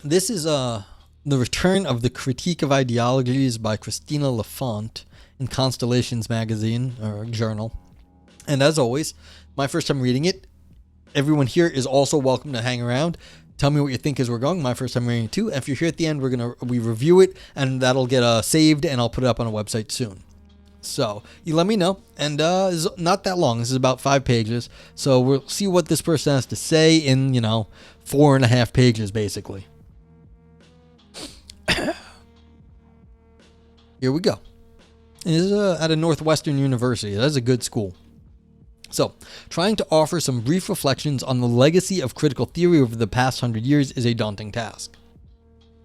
This is the return of the Critique of Ideologies by Cristina Lafont in Constellations magazine or journal. And as always, my first time reading it. Everyone here is also welcome to hang around. Tell me what you think as we're going. My first time reading it too. If you're here at the end, we review it, and that'll get saved, and I'll put it up on a website soon. So you let me know, and it's not that long. This is about 5 pages, so we'll see what this person has to say in 4.5 pages, basically. Here we go. It is at a Northwestern university. That's a good school. So, trying to offer some brief reflections on the legacy of critical theory over the past 100 years is a daunting task.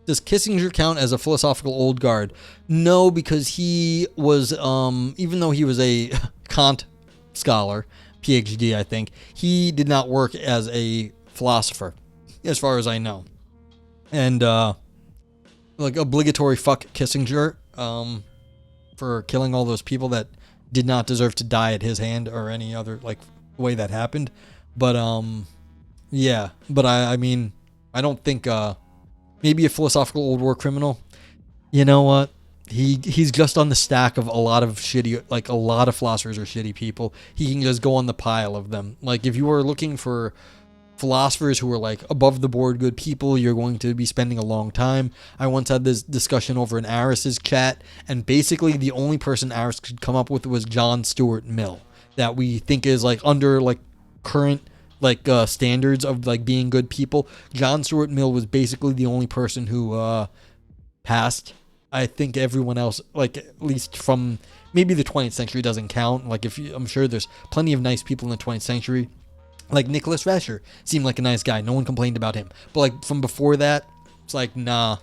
Does Kissinger count as a philosophical old guard? No, because he was, even though he was a Kant scholar, PhD, I think, he did not work as a philosopher, as far as I know. And, obligatory fuck Kissinger, for killing all those people that did not deserve to die at his hand or any other way that happened. But yeah, but I mean I don't think maybe a philosophical old war criminal. You know what? He's just on the stack of a lot of shitty, a lot of philosophers are shitty people. He can just go on the pile of them. Like, if you were looking for philosophers who are above the board good people, you're going to be spending a long time. I once had this discussion over in Aris's chat, and basically the only person Aris could come up with was John Stuart Mill, that we think is under current standards of being good people. John Stuart Mill was basically the only person who passed. I think everyone else, at least from maybe the 20th century, doesn't count. I'm sure there's plenty of nice people in the 20th century. Nicholas Vescher seemed like a nice guy. No one complained about him. But from before that, it's nah.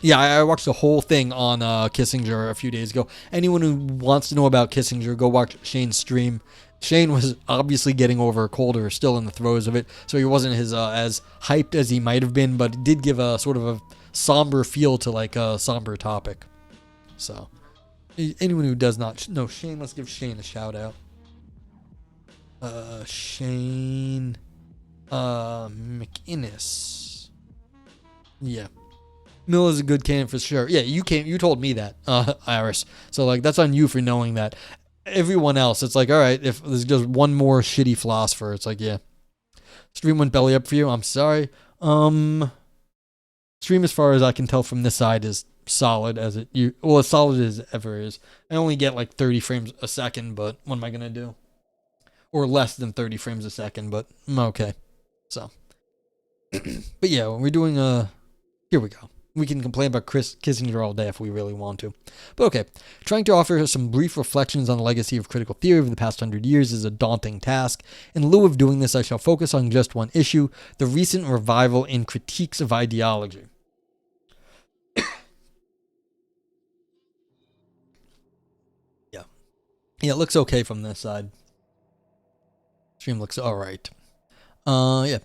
Yeah, I watched the whole thing on Kissinger a few days ago. Anyone who wants to know about Kissinger, go watch Shane's stream. Shane was obviously getting over a cold or still in the throes of it, so he wasn't as hyped as he might have been, but it did give a sort of a somber feel to a somber topic. So, anyone who does not know Shane, let's give Shane a shout out. Shane McInnes. Yeah. Mill is a good candidate for sure. Yeah, you told me that, Iris. So that's on you for knowing that. Everyone else, it's all right, if there's just one more shitty philosopher, it's yeah. Stream went belly up for you. I'm sorry. Stream, as far as I can tell from this side, is solid as solid as it ever is. I only get 30 frames a second, but what am I gonna do? Or less than 30 frames a second, but I'm okay. So, but yeah, when we're doing here we go. We can complain about Kissinger all day if we really want to. But okay, trying to offer some brief reflections on the legacy of critical theory over the past 100 years is a daunting task. In lieu of doing this, I shall focus on just one issue, the recent revival in critiques of ideology. Yeah, it looks okay from this side. Stream looks alright. Yeah.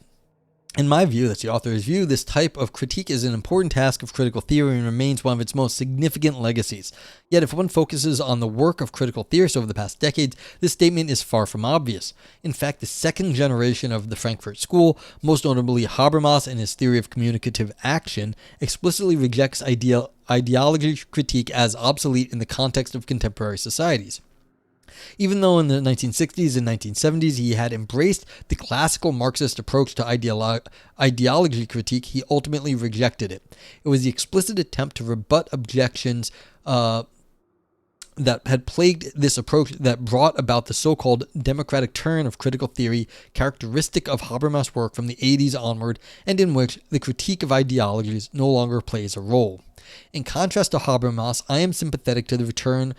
In my view, that's the author's view, this type of critique is an important task of critical theory and remains one of its most significant legacies. Yet if one focuses on the work of critical theorists over the past decades, this statement is far from obvious. In fact, the second generation of the Frankfurt School, most notably Habermas and his theory of communicative action, explicitly rejects ideology critique as obsolete in the context of contemporary societies. Even though in the 1960s and 1970s he had embraced the classical Marxist approach to ideology critique, he ultimately rejected it. It was the explicit attempt to rebut objections that had plagued this approach that brought about the so-called democratic turn of critical theory, characteristic of Habermas' work from the 80s onward, and in which the critique of ideologies no longer plays a role. In contrast to Habermas, I am sympathetic to the return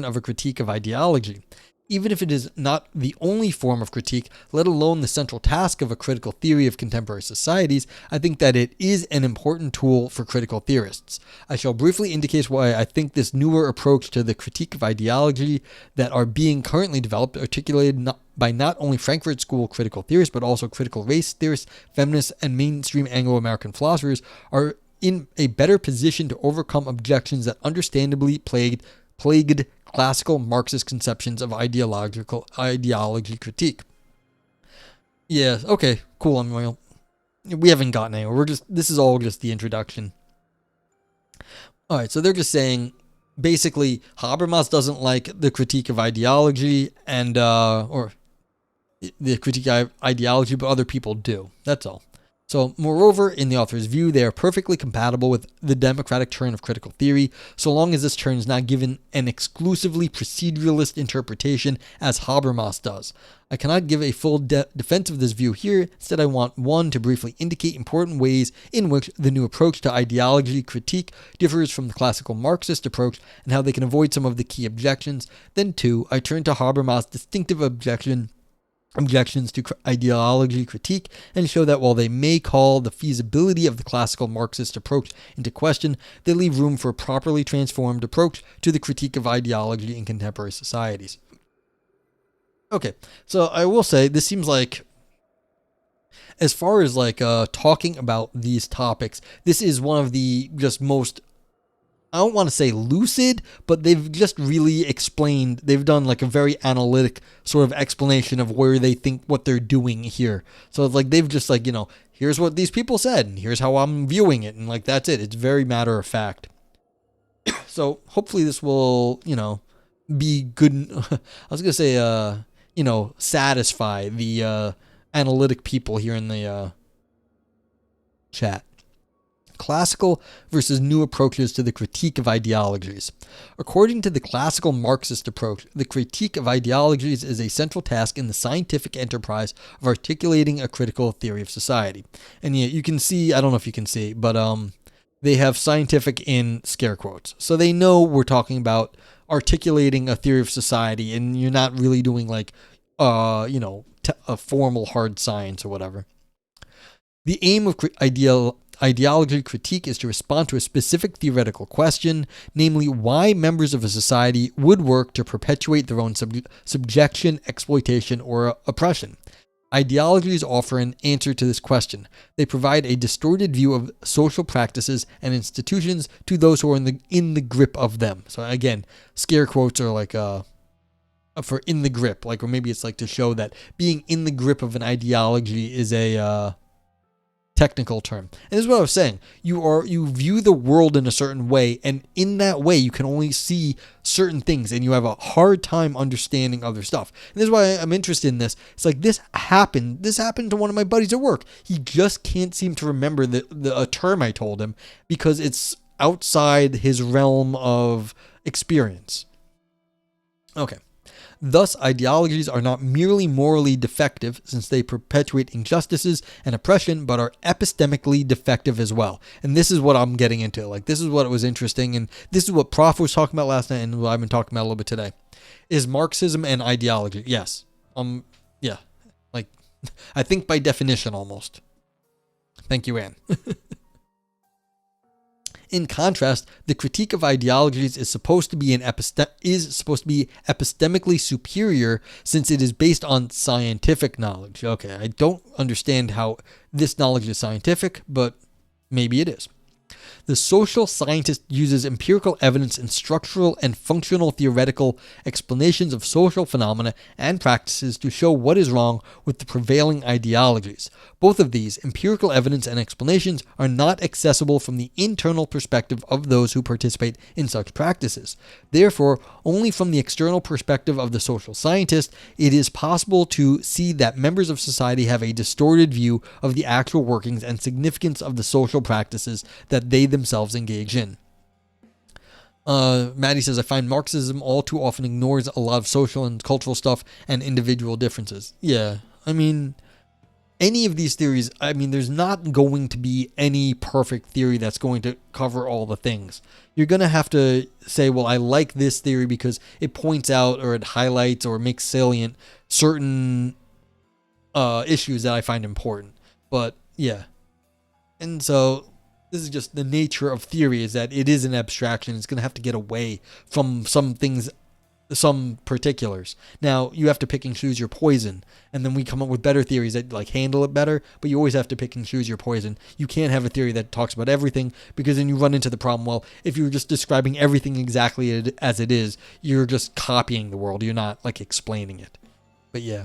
of a critique of ideology. Even if it is not the only form of critique, let alone the central task of a critical theory of contemporary societies, I think that it is an important tool for critical theorists. I shall briefly indicate why I think this newer approach to the critique of ideology that are being currently developed, articulated by not only Frankfurt School critical theorists, but also critical race theorists, feminists, and mainstream Anglo-American philosophers, are in a better position to overcome objections that understandably plagued classical Marxist conceptions of ideology critique. Yeah, okay, cool. we haven't gotten anywhere. This is all just the introduction. All right, so they're just saying, basically, Habermas doesn't like the critique of ideology and, or the critique of ideology, but other people do. That's all. So, moreover, in the author's view, they are perfectly compatible with the democratic turn of critical theory, so long as this turn is not given an exclusively proceduralist interpretation as Habermas does. I cannot give a full defense of this view here. Instead, I want, 1, to briefly indicate important ways in which the new approach to ideology critique differs from the classical Marxist approach and how they can avoid some of the key objections. Then 2, I turn to Habermas' distinctive objections to ideology critique and show that while they may call the feasibility of the classical Marxist approach into question, they leave room for a properly transformed approach to the critique of ideology in contemporary societies. Okay, so I will say this seems like, as far as like talking about these topics, this is one of the just most, I don't want to say lucid, but they've just really explained, they've done like a very analytic sort of explanation of where they think what they're doing here. So it's like they've just like, here's what these people said and here's how I'm viewing it. And like, that's it. It's very matter of fact. So hopefully this will, be good. I was going to say, satisfy the analytic people here in the chat. Classical versus new approaches to the critique of ideologies. According to the classical Marxist approach, the critique of ideologies is a central task in the scientific enterprise of articulating a critical theory of society. And yeah, you can see, I don't know if you can see, but they have scientific in scare quotes. So they know we're talking about articulating a theory of society, and you're not really doing like, a formal hard science or whatever. The aim of ideology critique is to respond to a specific theoretical question, namely why members of a society would work to perpetuate their own subjection, exploitation, or oppression. Ideologies offer an answer to this question. They provide a distorted view of social practices and institutions to those who are in the grip of them. So again, scare quotes are like for in the grip, like, or maybe it's like to show that being in the grip of an ideology is a technical term. And this is what I was saying. You view the world in a certain way, and in that way you can only see certain things, and you have a hard time understanding other stuff. And this is why I'm interested in this. It's like this happened to one of my buddies at work. He just can't seem to remember a term I told him because it's outside his realm of experience. Okay. Thus, ideologies are not merely morally defective, since they perpetuate injustices and oppression, but are epistemically defective as well. And this is what I'm getting into. Like, this is what was interesting, and this is what Prof was talking about last night, and what I've been talking about a little bit today. Is Marxism and ideology? Yes. Yeah. Like, I think by definition, almost. Thank you, Anne. In contrast, the critique of ideologies is supposed to be epistemically superior, since it is based on scientific knowledge. Okay, I don't understand how this knowledge is scientific, but maybe it is. The social scientist uses empirical evidence and structural and functional theoretical explanations of social phenomena and practices to show what is wrong with the prevailing ideologies. Both of these, empirical evidence and explanations, are not accessible from the internal perspective of those who participate in such practices. Therefore, only from the external perspective of the social scientist, it is possible to see that members of society have a distorted view of the actual workings and significance of the social practices that they themselves engage in. Maddie says, I find Marxism all too often ignores a lot of social and cultural stuff and individual differences. Yeah, I mean, any of these theories, there's not going to be any perfect theory that's going to cover all the things. You're going to have to say, well, I like this theory because it points out or it highlights or makes salient certain issues that I find important. But yeah. And so this is just the nature of theory, is that it is an abstraction. It's going to have to get away from some things, some particulars. Now, you have to pick and choose your poison, and then we come up with better theories that like handle it better, but you always have to pick and choose your poison. You can't have a theory that talks about everything, because then you run into the problem, well, if you're just describing everything exactly as it is, you're just copying the world. You're not like explaining it. But yeah.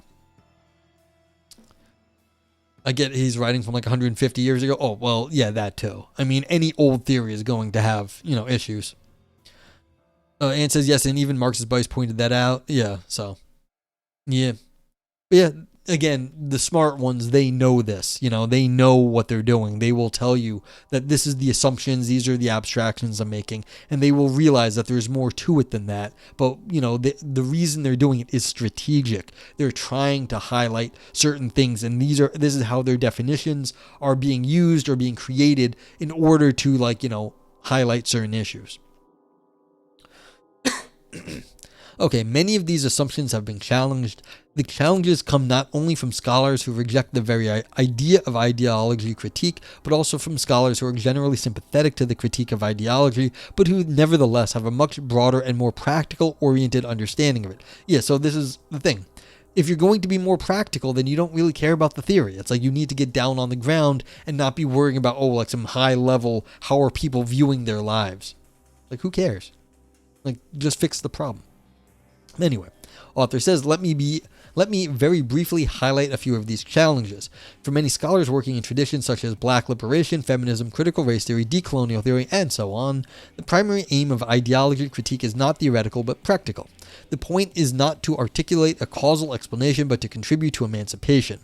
I get he's writing from like 150 years ago. Oh, well, yeah, that too. I mean, any old theory is going to have, issues. Anne says yes, and even Marxist Bice pointed that out. Yeah, so. Yeah. Yeah, again, the smart ones, they know this. They know what they're doing. They will tell you that this is the assumptions, these are the abstractions I'm making, and they will realize that there's more to it than that. But, the reason they're doing it is strategic. They're trying to highlight certain things, and this is how their definitions are being used or being created in order to, highlight certain issues. Okay, many of these assumptions have been challenged. The challenges come not only from scholars who reject the very idea of ideology critique, but also from scholars who are generally sympathetic to the critique of ideology, but who nevertheless have a much broader and more practical-oriented understanding of it. Yeah, so this is the thing. If you're going to be more practical, then you don't really care about the theory. It's like you need to get down on the ground and not be worrying about, some high level, how are people viewing their lives? Like, who cares? Just fix the problem. Anyway, author says, let me very briefly highlight a few of these challenges. For many scholars working in traditions such as Black liberation, feminism, critical race theory, decolonial theory, and so on, the primary aim of ideology critique is not theoretical but practical. The point is not to articulate a causal explanation but to contribute to emancipation.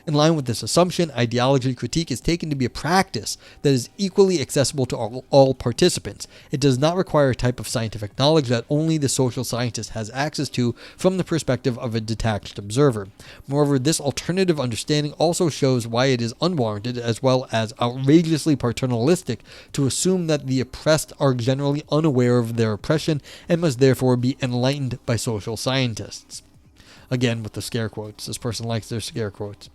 In line with this assumption, ideology critique is taken to be a practice that is equally accessible to all participants. It does not require a type of scientific knowledge that only the social scientist has access to from the perspective of a detached observer. Moreover, this alternative understanding also shows why it is unwarranted as well as outrageously paternalistic to assume that the oppressed are generally unaware of their oppression and must therefore be enlightened by social scientists. Again, with the scare quotes. This person likes their scare quotes.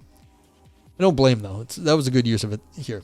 I don't blame though. That was a good use of it here.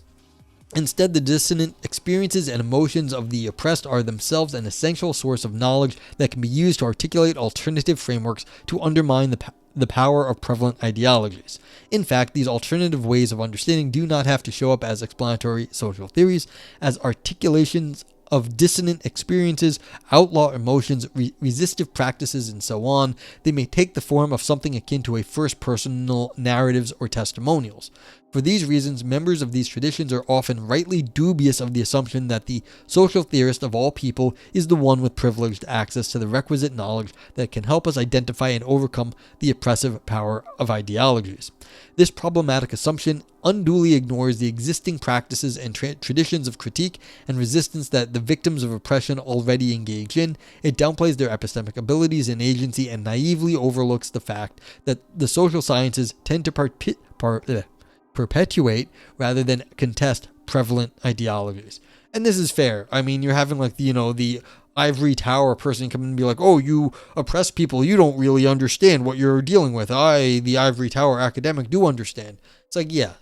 Instead, the dissonant experiences and emotions of the oppressed are themselves an essential source of knowledge that can be used to articulate alternative frameworks to undermine the power of prevalent ideologies. In fact, these alternative ways of understanding do not have to show up as explanatory social theories, as articulations of dissonant experiences, outlaw emotions, resistive practices, and so on. They may take the form of something akin to a first-personal narratives or testimonials. For these reasons, members of these traditions are often rightly dubious of the assumption that the social theorist of all people is the one with privileged access to the requisite knowledge that can help us identify and overcome the oppressive power of ideologies. This problematic assumption unduly ignores the existing practices and traditions of critique and resistance that the victims of oppression already engage in. It downplays their epistemic abilities and agency and naively overlooks the fact that the social sciences tend to perpetuate rather than contest prevalent ideologies. And this is fair. I mean, you're having the ivory tower person come and be like, oh, you oppress people, you don't really understand what you're dealing with. I, the ivory tower academic, do understand. It's like, yeah,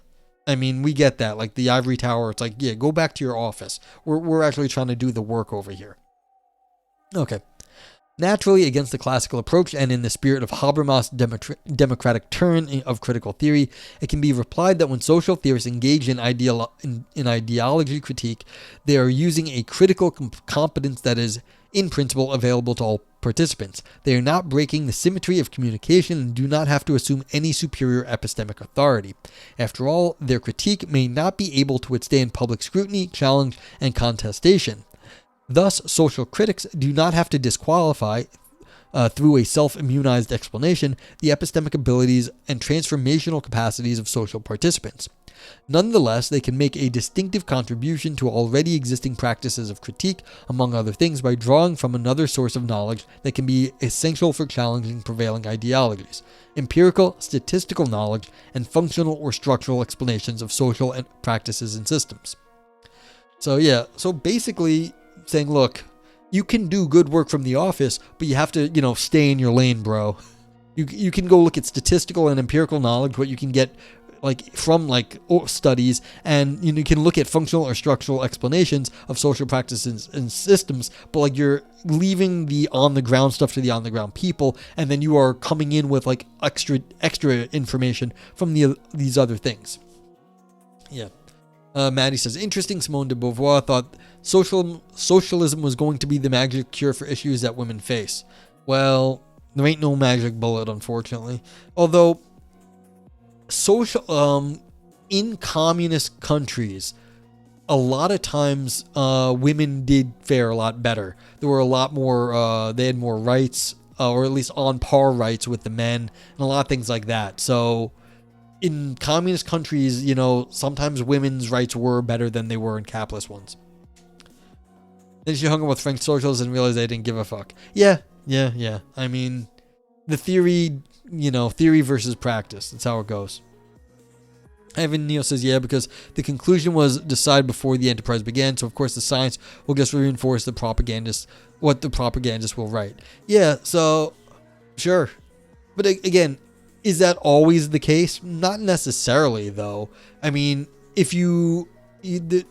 I mean, we get that. Like the ivory tower, it's like, yeah, go back to your office. We're actually trying to do the work over here. Okay. Naturally, against the classical approach and in the spirit of Habermas' democratic turn of critical theory, it can be replied that when social theorists engage in ideology critique, they are using a critical competence that is, in principle, available to all participants. They are not breaking the symmetry of communication and do not have to assume any superior epistemic authority. After all, their critique may not be able to withstand public scrutiny, challenge, and contestation. Thus, social critics do not have to disqualify, through a self-immunized explanation, the epistemic abilities and transformational capacities of social participants. Nonetheless, they can make a distinctive contribution to already existing practices of critique, among other things, by drawing from another source of knowledge that can be essential for challenging prevailing ideologies: empirical, statistical knowledge, and functional or structural explanations of social practices and systems. So basically saying, look, you can do good work from the office, but you have to, stay in your lane, bro. You can go look at statistical and empirical knowledge, what you can get from studies, and you can look at functional or structural explanations of social practices and systems, but you're leaving the on the ground stuff to the on the ground people, and then you are coming in with extra information from these other things. Yeah. Maddie says, interesting. Simone de Beauvoir thought socialism was going to be the magic cure for issues that women face. Well, there ain't no magic bullet, unfortunately. Although in communist countries, a lot of times women did fare a lot better. There were a lot more, they had more rights, or at least on par rights with the men, and a lot of things like that. So in communist countries, you know, sometimes women's rights were better than they were in capitalist ones. Then she hung out with French socialists and realized they didn't give a fuck. Yeah. I mean, the theory, you know, theory versus practice. That's how it goes. Evan Neal says, yeah, because the conclusion was decided before the enterprise began, so of course the science will just reinforce what the propagandists will write. Yeah, so, sure. But again, is that always the case? Not necessarily, though. I mean,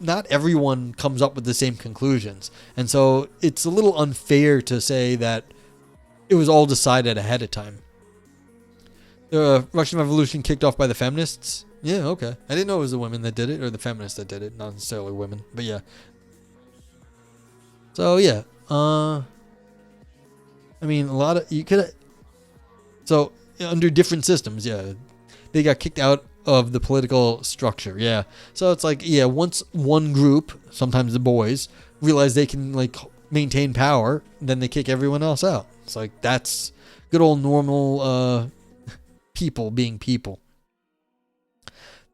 not everyone comes up with the same conclusions. And so it's a little unfair to say that it was all decided ahead of time. The Russian Revolution kicked off by the feminists? Yeah, okay. I didn't know it was the women that did it, or the feminists that did it, not necessarily women, but yeah. So, yeah. I mean, so, under different systems, yeah. They got kicked out of the political structure, yeah. So it's like, yeah, once one group, sometimes the boys, realize they can, like, maintain power, then they kick everyone else out. It's like, that's good old normal, people being people.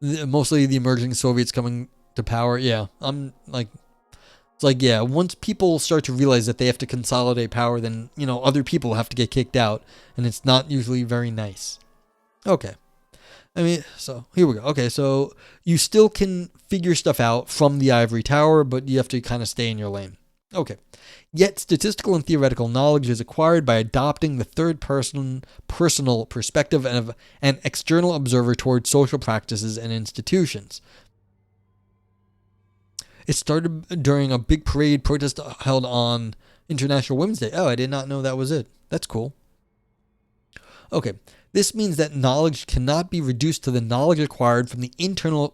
Mostly the emerging Soviets coming to power, yeah. It's like, yeah, once people start to realize that they have to consolidate power, then, you know, other people have to get kicked out, and it's not usually very nice. Okay. I mean, so, here we go. Okay, so you still can figure stuff out from the ivory tower, but you have to kind of stay in your lane. Okay. Yet, statistical and theoretical knowledge is acquired by adopting the third-person personal perspective of an external observer towards social practices and institutions. It started during a big parade protest held on International Women's Day. Oh, I did not know that was it. That's cool. Okay. This means that knowledge cannot be reduced to the knowledge acquired from the internal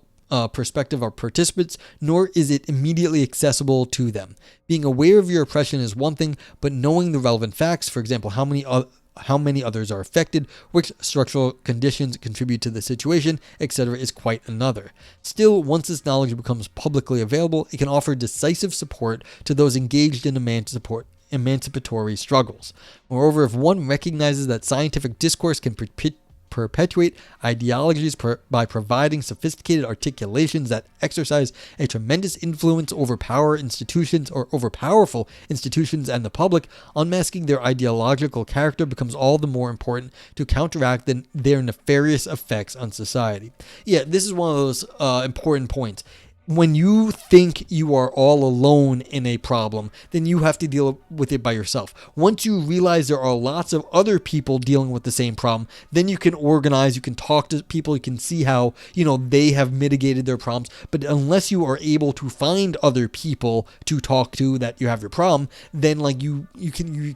perspective of participants, nor is it immediately accessible to them. Being aware of your oppression is one thing, but knowing the relevant facts, for example, how many others are affected, which structural conditions contribute to the situation, etc., is quite another. Still, once this knowledge becomes publicly available, it can offer decisive support to those engaged in emancipatory struggles. Moreover, if one recognizes that scientific discourse can perpetuate ideologies by providing sophisticated articulations that exercise a tremendous influence over powerful institutions and the public, unmasking their ideological character becomes all the more important to counteract their nefarious effects on society. Yeah, this is one of those important points. When you think you are all alone in a problem, then you have to deal with it by yourself. Once you realize there are lots of other people dealing with the same problem, then you can organize, you can talk to people, you can see how, you know, they have mitigated their problems. But unless you are able to find other people to talk to that you have your problem, then like you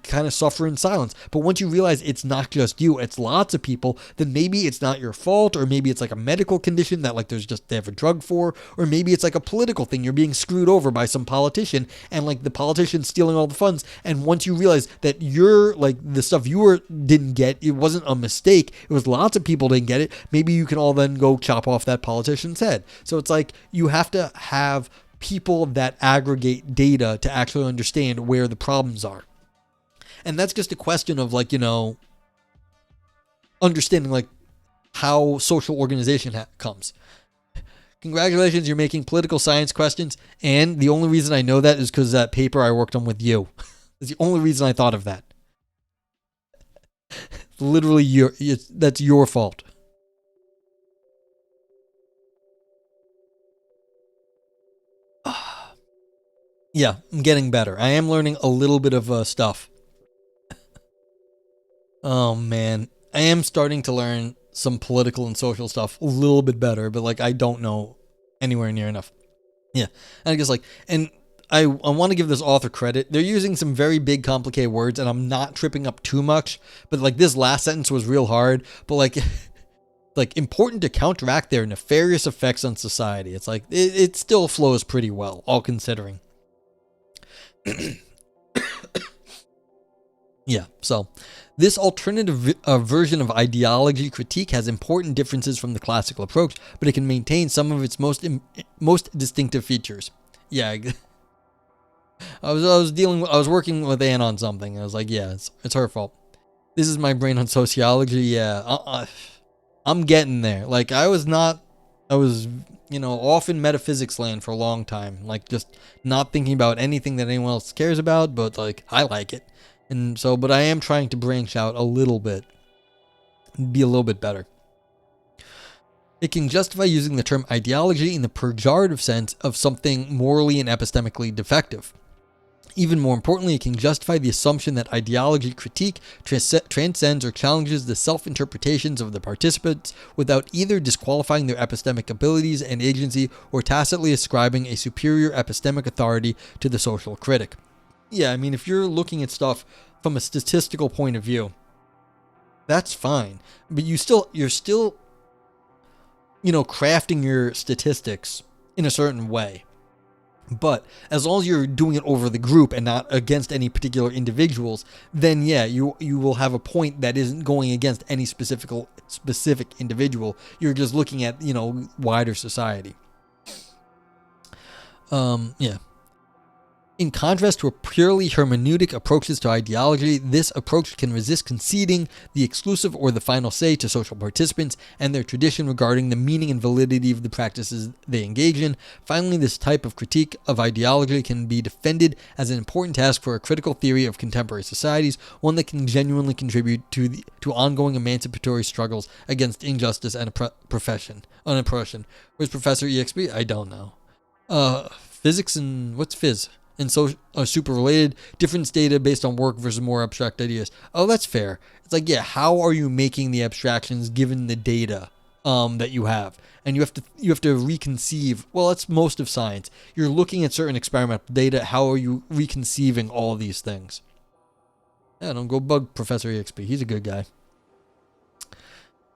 kind of suffer in silence. But once you realize it's not just you, it's lots of people, then maybe it's not your fault, or maybe it's like a medical condition that like they have a drug for, or maybe it's like a political thing. You're being screwed over by some politician, and like the politician's stealing all the funds. And once you realize that you're like the stuff didn't get, it wasn't a mistake. It was lots of people didn't get it. Maybe you can all then go chop off that politician's head. So it's like you have to have people that aggregate data to actually understand where the problems are. And that's just a question of like, you know, understanding like how social organization comes. Congratulations, you're making political science questions, and the only reason I know that is because that paper I worked on with you. That's the only reason I thought of that. Literally, that's your fault. Yeah, I'm getting better. I am learning a little bit of stuff. Oh, man. I am starting to learn some political and social stuff a little bit better, but like I don't know anywhere near enough. Yeah. And I guess like, and I want to give this author credit. They're using some very big complicated words, and I'm not tripping up too much, but like this last sentence was real hard, but like like important to counteract their nefarious effects on society. It's like it still flows pretty well, all considering. Yeah, so This alternative version of ideology critique has important differences from the classical approach, but it can maintain some of its most distinctive features. Yeah, I was working with Anne on something. And I was like, yeah, it's her fault. This is my brain on sociology. Yeah, I'm getting there. Like I was off in metaphysics land for a long time. Like just not thinking about anything that anyone else cares about, but like I like it. And so, but I am trying to branch out a little bit, be a little bit better. It can justify using the term ideology in the pejorative sense of something morally and epistemically defective. Even more importantly, it can justify the assumption that ideology critique transcends or challenges the self-interpretations of the participants without either disqualifying their epistemic abilities and agency or tacitly ascribing a superior epistemic authority to the social critic. Yeah, I mean, if you're looking at stuff from a statistical point of view, that's fine. But you're still, crafting your statistics in a certain way. But as long as you're doing it over the group and not against any particular individuals, then yeah, you will have a point that isn't going against any specific individual. You're just looking at, wider society. Yeah. In contrast to a purely hermeneutic approaches to ideology, this approach can resist conceding the exclusive or the final say to social participants and their tradition regarding the meaning and validity of the practices they engage in. Finally, this type of critique of ideology can be defended as an important task for a critical theory of contemporary societies, one that can genuinely contribute to ongoing emancipatory struggles against injustice and oppression. Where's Professor EXP? I don't know. Physics and what's phys? And so are super related, difference data based on work versus more abstract ideas. Oh, that's fair. It's like, yeah, how are you making the abstractions given the data that you have? And you have to reconceive. Well, that's most of science. You're looking at certain experimental data. How are you reconceiving all of these things? Yeah, don't go bug Professor EXP. He's a good guy.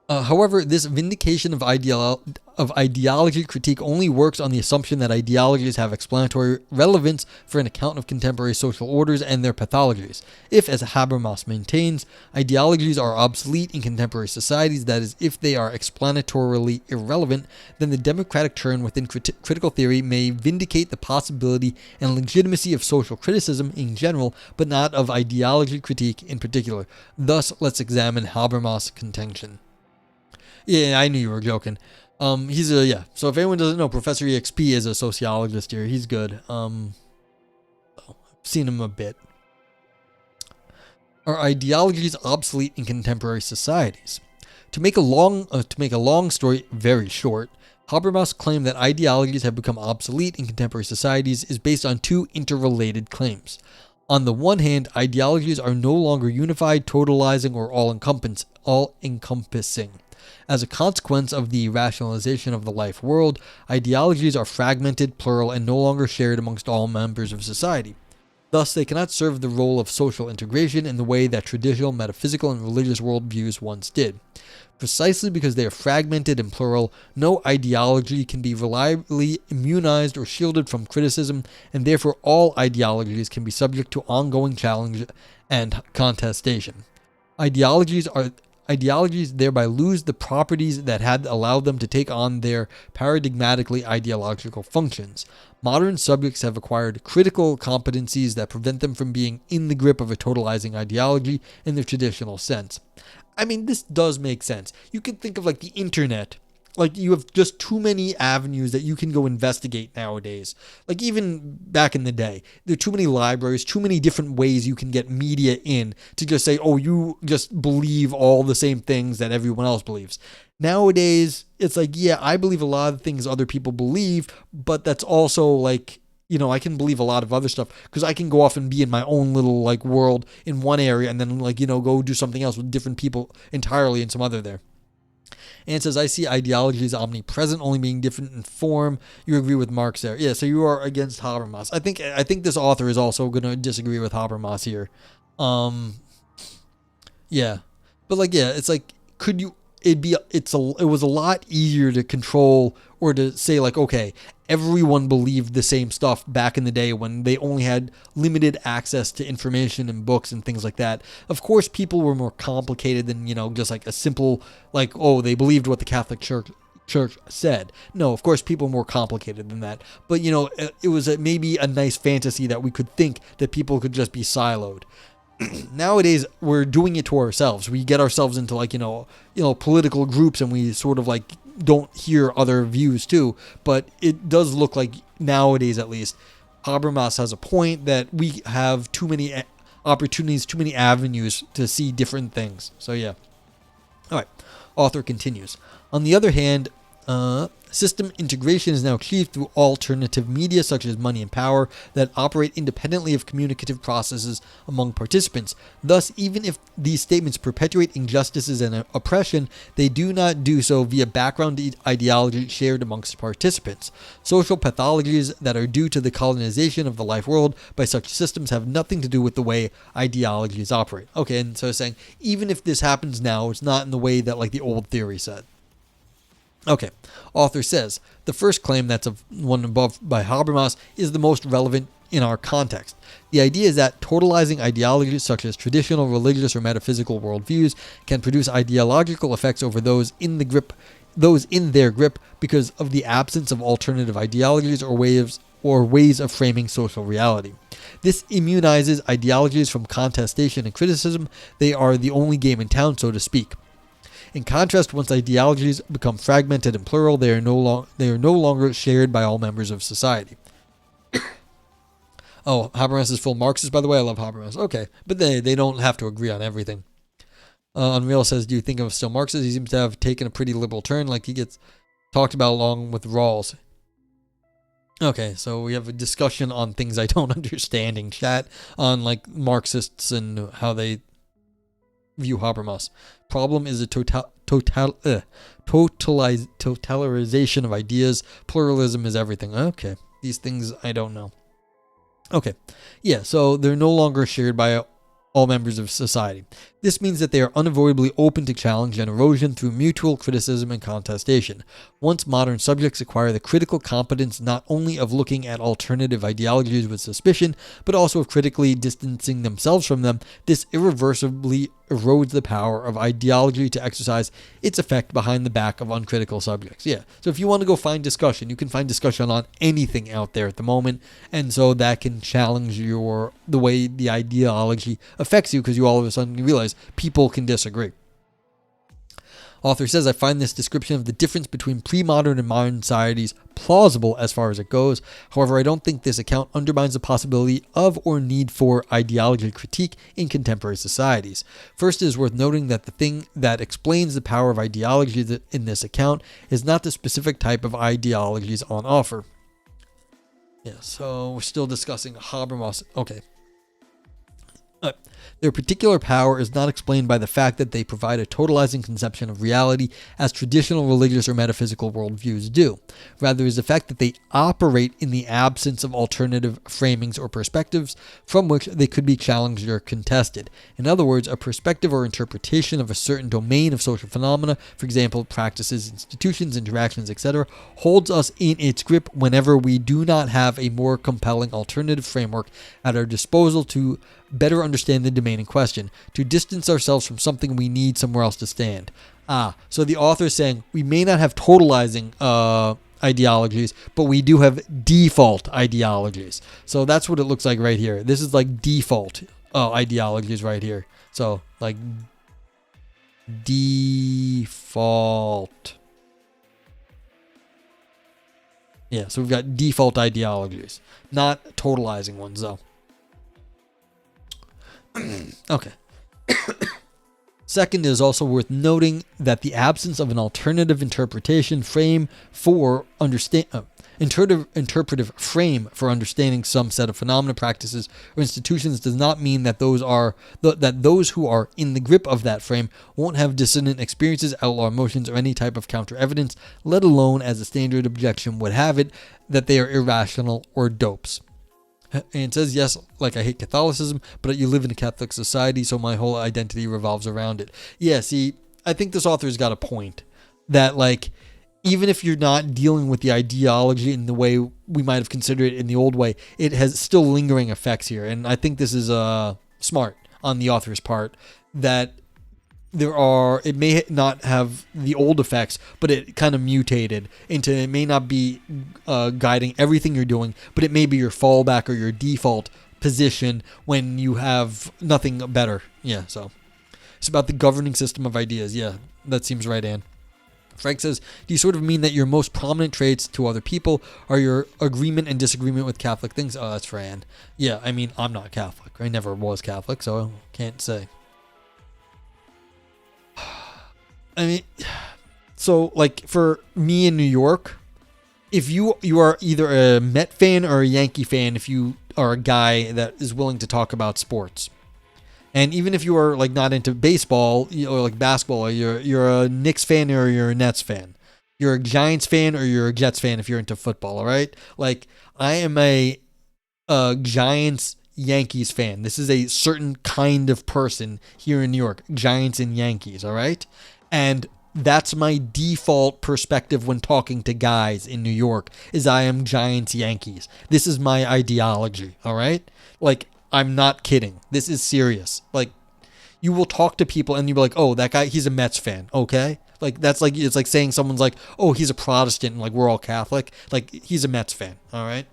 However, this vindication of ideology critique only works on the assumption that ideologies have explanatory relevance for an account of contemporary social orders and their pathologies. If, as Habermas maintains, ideologies are obsolete in contemporary societies, that is, if they are explanatorily irrelevant, then the democratic turn within critical theory may vindicate the possibility and legitimacy of social criticism in general, but not of ideology critique in particular. Thus, let's examine Habermas' contention. Yeah, I knew you were joking. So if anyone doesn't know, Professor EXP is a sociologist here. He's good. I've seen him a bit. Are ideologies obsolete in contemporary societies? To make a long story very short, Habermas' claim that ideologies have become obsolete in contemporary societies is based on two interrelated claims. On the one hand, ideologies are no longer unified, totalizing, or all-encompassing. As a consequence of the rationalization of the life world, ideologies are fragmented, plural, and no longer shared amongst all members of society. Thus, they cannot serve the role of social integration in the way that traditional metaphysical and religious worldviews once did. Precisely because they are fragmented and plural, no ideology can be reliably immunized or shielded from criticism, and therefore all ideologies can be subject to ongoing challenge and contestation. Ideologies thereby lose the properties that had allowed them to take on their paradigmatically ideological functions. Modern subjects have acquired critical competencies that prevent them from being in the grip of a totalizing ideology in the traditional sense. I mean, this does make sense. You can think of like the internet. Like, you have just too many avenues that you can go investigate nowadays. Like, even back in the day, there are too many libraries, too many different ways you can get media in to just say, oh, you just believe all the same things that everyone else believes. Nowadays, it's like, yeah, I believe a lot of things other people believe, but that's also like, I can believe a lot of other stuff because I can go off and be in my own little like world in one area and then like, go do something else with different people entirely in some other there. And it says, I see ideologies omnipresent, only being different in form. You agree with Marx there. Yeah, so you are against Habermas. I think this author is also going to disagree with Habermas here. Yeah. But like, yeah, it's like, it was a lot easier to control or to say like, okay, everyone believed the same stuff back in the day when they only had limited access to information and books and things like that. Of course, people were more complicated than, just like a simple, like, oh, they believed what the Catholic Church said. No, of course, people are more complicated than that. But, it was maybe a nice fantasy that we could think that people could just be siloed. Nowadays, we're doing it to ourselves. We get ourselves into like, political groups, and we sort of like don't hear other views too. But it does look like nowadays, at least, Habermas has a point that we have too many opportunities, too many avenues to see different things. So yeah. All right. Author continues. On the other hand, system integration is now achieved through alternative media such as money and power that operate independently of communicative processes among participants. Thus, even if these statements perpetuate injustices and oppression, they do not do so via background ideology shared amongst participants. Social pathologies that are due to the colonization of the life world by such systems have nothing to do with the way ideologies operate. Okay, and so it's saying, even if this happens now, it's not in the way that like the old theory said. Okay, author says, the first claim, that's of one above by Habermas, is the most relevant in our context. The idea is that totalizing ideologies such as traditional religious or metaphysical worldviews can produce ideological effects over those in their grip because of the absence of alternative ideologies or ways of framing social reality. This immunizes ideologies from contestation and criticism. They are the only game in town, so to speak. In contrast, once ideologies become fragmented and plural, they are no longer shared by all members of society. Oh, Habermas is full Marxist, by the way. I love Habermas. Okay, but they don't have to agree on everything. Unreal says, do you think of still Marxist? He seems to have taken a pretty liberal turn, like he gets talked about along with Rawls. Okay, so we have a discussion on things I don't understand in chat, on like Marxists and how they view Habermas. Problem is the totalization of ideas. Pluralism is everything. Okay, these things I don't know. Okay, yeah, so they're no longer shared by all members of society. This means that they are unavoidably open to challenge and erosion through mutual criticism and contestation. Once modern subjects acquire the critical competence not only of looking at alternative ideologies with suspicion, but also of critically distancing themselves from them, this irreversibly erodes the power of ideology to exercise its effect behind the back of uncritical subjects. Yeah, so if you want to go find discussion, you can find discussion on anything out there at the moment, and so that can challenge the way the ideology affects you, because you all of a sudden realize people can disagree. Author says, I find this description of the difference between pre-modern and modern societies plausible as far as it goes. However, I don't think this account undermines the possibility of or need for ideology critique in contemporary societies. First, it is worth noting that the thing that explains the power of ideology in this account is not the specific type of ideologies on offer. Yeah, so we're still discussing Habermas. Okay. Their particular power is not explained by the fact that they provide a totalizing conception of reality as traditional religious or metaphysical worldviews do. Rather, is the fact that they operate in the absence of alternative framings or perspectives from which they could be challenged or contested. In other words, a perspective or interpretation of a certain domain of social phenomena, for example, practices, institutions, interactions, etc., holds us in its grip whenever we do not have a more compelling alternative framework at our disposal to better understand the domain in question, to distance ourselves from something we need somewhere else to stand. So the author is saying we may not have totalizing ideologies, but we do have default ideologies. So that's what it looks like right here. This is like default ideologies right here. So like default. Yeah, so we've got default ideologies, not totalizing ones though. Okay. Second, it is also worth noting that the absence of an alternative interpretation frame for interpretive frame for understanding some set of phenomena, practices, or institutions does not mean that those who are in the grip of that frame won't have dissonant experiences, outlaw emotions, or any type of counter evidence, let alone, as a standard objection would have it, that they are irrational or dopes. And it says, yes, like I hate Catholicism, but you live in a Catholic society, so my whole identity revolves around it. Yeah, see, I think this author's got a point that, like, even if you're not dealing with the ideology in the way we might have considered it in the old way, it has still lingering effects here. And I think this is smart on the author's part, that it may not have the old effects, but it kind of mutated into, it may not be guiding everything you're doing, but it may be your fallback or your default position when you have nothing better. Yeah, so it's about the governing system of ideas. Yeah, that seems right, Anne. Frank says, do you sort of mean that your most prominent traits to other people are your agreement and disagreement with Catholic things? Oh, that's for Anne. Yeah, I mean, I'm not Catholic. I never was Catholic, so I can't say. I mean, so, like, for me in New York, if you are either a Met fan or a Yankee fan, if you are a guy that is willing to talk about sports. And even if you are, like, not into baseball, or like basketball, or you're a Knicks fan or you're a Nets fan. You're a Giants fan or you're a Jets fan if you're into football, all right? Like, I am a Giants Yankees fan. This is a certain kind of person here in New York, Giants and Yankees, all right? And that's my default perspective when talking to guys in New York, is I am Giants Yankees. This is my ideology, all right? Like, I'm not kidding. This is serious. Like, you will talk to people and you'll be like, oh, that guy, he's a Mets fan, okay? Like, that's like, it's like saying someone's like, oh, he's a Protestant and like we're all Catholic. Like, he's a Mets fan, all right?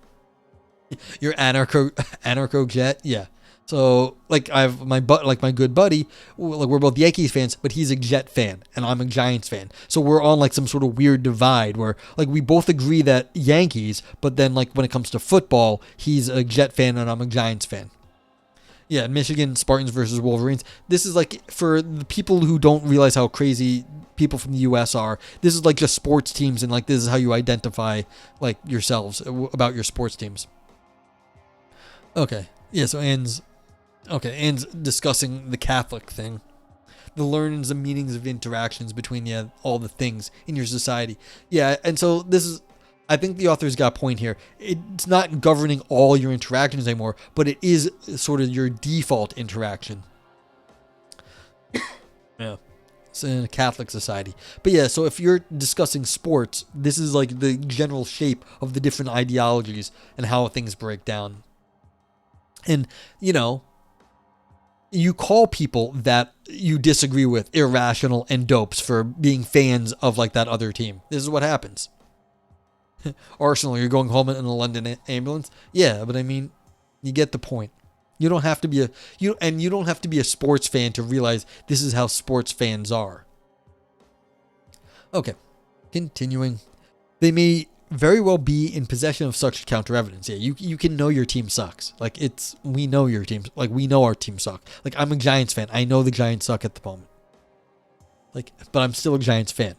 You're anarcho jet, yeah. So, like, I have my good buddy, like, we're both Yankees fans, but he's a Jet fan and I'm a Giants fan. So we're on like some sort of weird divide where, like, we both agree that Yankees, but then, like, when it comes to football, he's a Jet fan and I'm a Giants fan. Yeah, Michigan Spartans versus Wolverines. This is like, for the people who don't realize how crazy people from the U.S. are, this is like just sports teams, and like this is how you identify like yourselves about your sports teams. Okay, yeah. So Anne's discussing the Catholic thing, the learnings and meanings of interactions between all the things in your society. Yeah, and so this is. I think the author's got a point here. It's not governing all your interactions anymore, but it is sort of your default interaction. Yeah. It's in a Catholic society. But yeah, so if you're discussing sports, this is like the general shape of the different ideologies and how things break down. And, you know, you call people that you disagree with irrational and dopes for being fans of like that other team. This is what happens. Arsenal, you're going home in a London ambulance. Yeah, but I mean, you get the point. You don't have to be you don't have to be a sports fan to realize this is how sports fans are. Okay, continuing. They may very well be in possession of such counter evidence. Yeah, you can know your team sucks. Like, we know your team. Like, we know our team suck. Like, I'm a Giants fan. I know the Giants suck at the moment. Like, but I'm still a Giants fan.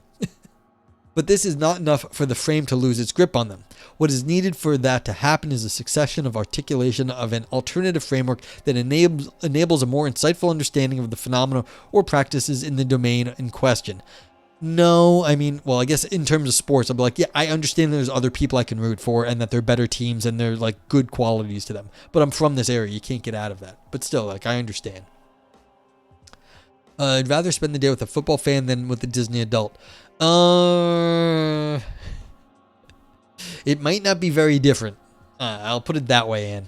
But this is not enough for the frame to lose its grip on them. What is needed for that to happen is a succession of articulation of an alternative framework that enables a more insightful understanding of the phenomena or practices in the domain in question. No, I mean, well, I guess in terms of sports, I'll be like, yeah, I understand there's other people I can root for and that they're better teams and they're like good qualities to them. But I'm from this area. You can't get out of that. But still, like, I understand. I'd rather spend the day with a football fan than with a Disney adult. It might not be very different. I'll put it that way, Anne.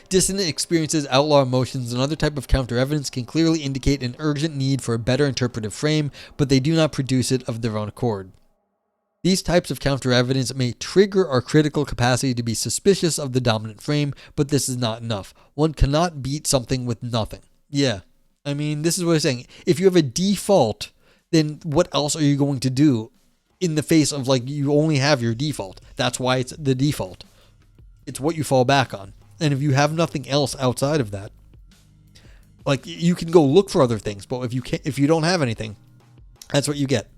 Dissonant experiences, outlaw emotions, and other type of counter-evidence can clearly indicate an urgent need for a better interpretive frame, but they do not produce it of their own accord. These types of counter-evidence may trigger our critical capacity to be suspicious of the dominant frame, but this is not enough. One cannot beat something with nothing. Yeah, I mean, this is what I'm saying. If you have a default, then what else are you going to do in the face of, like, you only have your default? That's why it's the default. It's what you fall back on. And if you have nothing else outside of that, like, you can go look for other things, but if you don't have anything, that's what you get.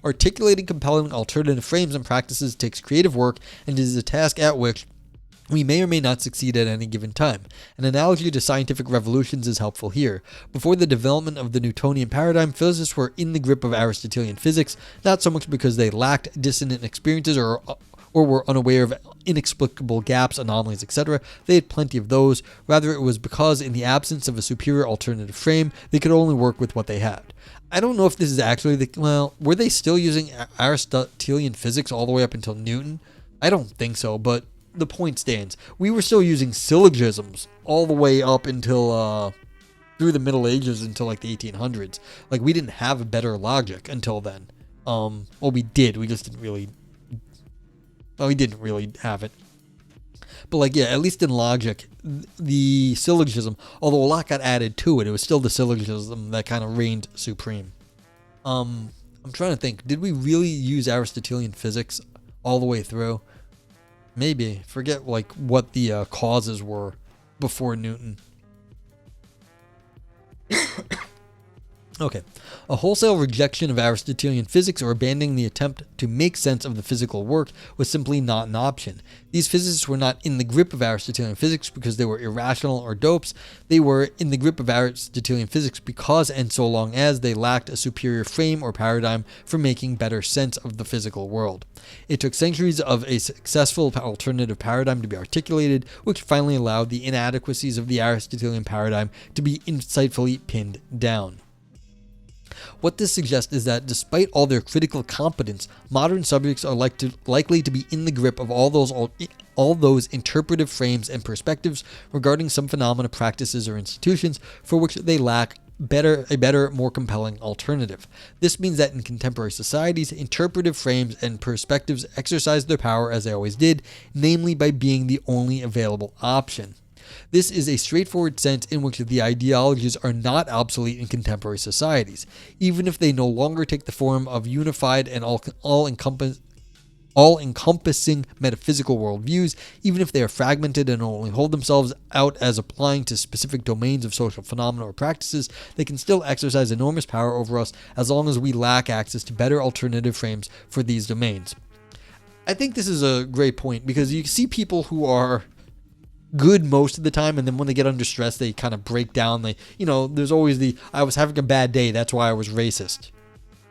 Articulating compelling alternative frames and practices takes creative work and is a task at which we may or may not succeed at any given time. An analogy to scientific revolutions is helpful here. Before the development of the Newtonian paradigm, physicists were in the grip of Aristotelian physics, not so much because they lacked dissonant experiences or or were unaware of inexplicable gaps, anomalies, etc. They had plenty of those. Rather, it was because in the absence of a superior alternative frame, they could only work with what they had. I don't know if this is actually were they still using Aristotelian physics all the way up until Newton? I don't think so, but the point stands. We were still using syllogisms all the way up until through the Middle Ages until like the 1800s. Like, we didn't have a better logic until then. Well, we did. We just didn't really. Well, we didn't really have it. But like, yeah, at least in logic, the syllogism, although a lot got added to it, it was still the syllogism that kind of reigned supreme. I'm trying to think. Did we really use Aristotelian physics all the way through? Maybe. Forget like what the causes were before Newton. Okay. A wholesale rejection of Aristotelian physics or abandoning the attempt to make sense of the physical work was simply not an option. These physicists were not in the grip of Aristotelian physics because they were irrational or dopes. They were in the grip of Aristotelian physics because and so long as they lacked a superior frame or paradigm for making better sense of the physical world. It took centuries of a successful alternative paradigm to be articulated, which finally allowed the inadequacies of the Aristotelian paradigm to be insightfully pinned down. What this suggests is that despite all their critical competence, modern subjects are likely to be in the grip of all those interpretive frames and perspectives regarding some phenomena, practices, or institutions for which they lack a better, more compelling alternative. This means that in contemporary societies, interpretive frames and perspectives exercise their power as they always did, namely by being the only available option. This is a straightforward sense in which the ideologies are not obsolete in contemporary societies, even if they no longer take the form of unified and all-encompassing metaphysical worldviews. Even if they are fragmented and only hold themselves out as applying to specific domains of social phenomena or practices, they can still exercise enormous power over us as long as we lack access to better alternative frames for these domains. I think this is a great point because you see people who are good most of the time, and then when they get under stress, they kind of break down. There's always I was having a bad day, that's why I was racist.